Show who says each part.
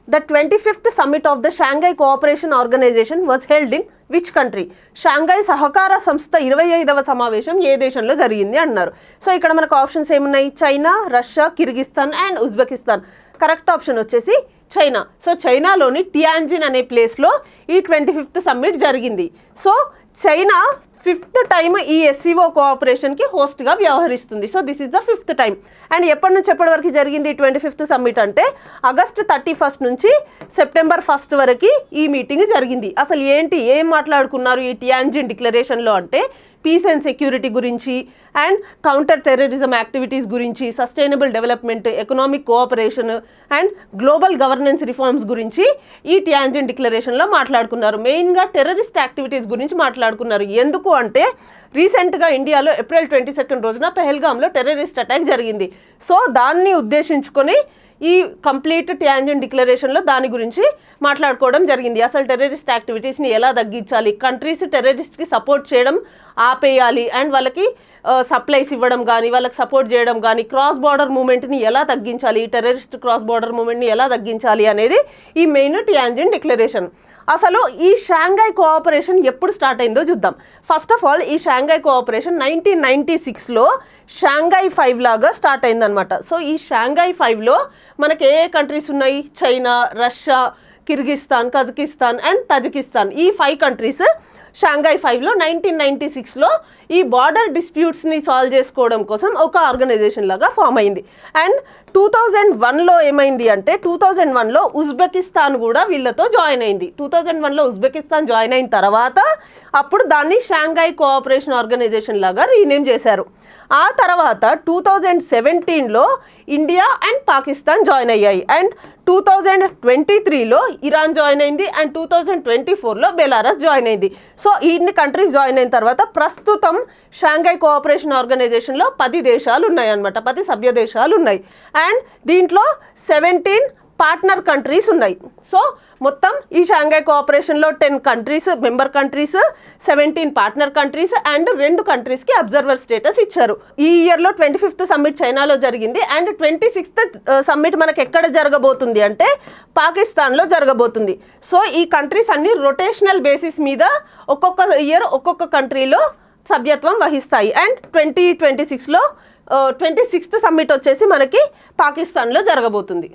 Speaker 1: The 25th summit of the Shanghai Cooperation Organization was held in which country? Shanghai సహకార సంస్థ 25వ సమావేశం ఏ దేశంలో జరిగింది అన్నారు. సో ఇక్కడ మనకు ఆప్షన్స్ ఏమున్నాయి? China, Russia, Kyrgyzstan and Uzbekistan. Correct option వచ్చేసి చైనా. సో చైనాలోని టియాన్జిన్ అనే ప్లేస్లో ఈ 25th సమ్మిట్ జరిగింది. సో చైనా 5th టైం ఈ ఎస్సీఓ కోఆపరేషన్కి హోస్ట్గా వ్యవహరిస్తుంది. So this is the 5th time. And ఎప్పటి నుంచి ఎప్పటి వరకు జరిగింది ఈ 25th సమ్మిట్ అంటే ఆగస్ట్ 31 నుంచి సెప్టెంబర్ 1 వరకు ఈ మీటింగ్ జరిగింది. అసలు ఏంటి, ఏం మాట్లాడుకున్నారు ఈ టియాన్జిన్ డిక్లరేషన్లో అంటే పీస్ అండ్ సెక్యూరిటీ గురించి అండ్ కౌంటర్ టెర్రరిజం యాక్టివిటీస్ గురించి, sustainable development, economic cooperation and global governance reforms గురించి ఈ టియాన్జిన్ డిక్లరేషన్లో మాట్లాడుకున్నారు. మెయిన్గా టెర్రరిస్ట్ యాక్టివిటీస్ గురించి మాట్లాడుకున్నారు. ఎందుకు అంటే రీసెంట్గా ఇండియాలో ఏప్రిల్ 22 రోజున పెహల్గాంలో టెర్రరిస్ట్ అటాక్ జరిగింది. సో దాన్ని ఉద్దేశించుకొని ఈ కంప్లీట్ టియాన్జిన్ డిక్లరేషన్లో దాని గురించి మాట్లాడుకోవడం జరిగింది. అసలు టెర్రరిస్ట్ యాక్టివిటీస్ని ఎలా తగ్గించాలి, కంట్రీస్ టెర్రరిస్ట్కి సపోర్ట్ చేయడం ఆపేయాలి అండ్ వాళ్ళకి సప్లైస్ ఇవ్వడం కానీ, వాళ్ళకి సపోర్ట్ చేయడం కానీ, క్రాస్ బార్డర్ మూవ్మెంట్ని ఎలా తగ్గించాలి, ఈ టెర్రరిస్ట్ క్రాస్ బార్డర్ మూవ్మెంట్ని ఎలా తగ్గించాలి అనేది ఈ మెయిన్ టియాన్జిన్ డిక్లరేషన్. అసలు ఈ షాంఘై కోఆపరేషన్ ఎప్పుడు స్టార్ట్ అయిందో చూద్దాం. ఫస్ట్ ఆఫ్ ఆల్ ఈ షాంఘై కోఆపరేషన్ 1996లో షాంఘై 5 లాగా స్టార్ట్ అయిందనమాట. సో ఈ షాంఘై 5లో మనకి ఏ కంట్రీస్ ఉన్నాయి? China, Russia, Kyrgyzstan, Kazakhstan and Tajikistan. ఈ 5 కంట్రీస్ షాంఘై 5లో 1996లో ఈ బార్డర్ డిస్ప్యూట్స్ని సాల్వ్ చేసుకోవడం కోసం ఒక ఆర్గనైజేషన్ లాగా ఫామ్ అయింది. అండ్ 2001లో ఏమైంది అంటే 2001లో ఉజ్బెకిస్తాన్ కూడా వీళ్ళతో జాయిన్ అయింది. 2001లో ఉజ్బెకిస్తాన్ జాయిన్ అయిన తర్వాత అప్పుడు దాన్ని షాంఘై కోఆపరేషన్ ఆర్గనైజేషన్ లాగా రీనేమ్ చేశారు. ఆ తర్వాత 2017లో ఇండియా అండ్ పాకిస్తాన్ జాయిన్ అయ్యాయి. అండ్ 2023లో ఇరాన్ జాయిన్ అయింది అండ్ 2024లో బెలారస్ జాయిన్ అయింది. సో ఇన్ని కంట్రీస్ జాయిన్ అయిన తర్వాత ప్రస్తుతం షాంఘై కోఆపరేషన్ ఆర్గనైజేషన్లో 10 దేశాలు ఉన్నాయి అన్నమాట. 10 సభ్య దేశాలు ఉన్నాయి. అండ్ దీంట్లో 17 పార్ట్నర్ కంట్రీస్ ఉన్నాయి. సో మొత్తం ఈ షాంఘై కోఆపరేషన్లో 10 countries member countries, 17 partner countries and 2 కంట్రీస్కి అబ్జర్వర్ స్టేటస్ ఇచ్చారు. ఈ ఇయర్లో 25th సమ్మిట్ చైనాలో జరిగింది. అండ్ 26th సమ్మిట్ మనకు ఎక్కడ జరగబోతుంది అంటే పాకిస్తాన్లో జరగబోతుంది. సో ఈ కంట్రీస్ అన్ని రొటేషనల్ బేసిస్ మీద ఒక్కొక్క ఇయర్ ఒక్కొక్క కంట్రీలో సభ్యత్వం వహిస్తాయి. అండ్ 2026లో 26th సమ్మిట్ వచ్చేసి మనకి పాకిస్తాన్లో జరగబోతుంది.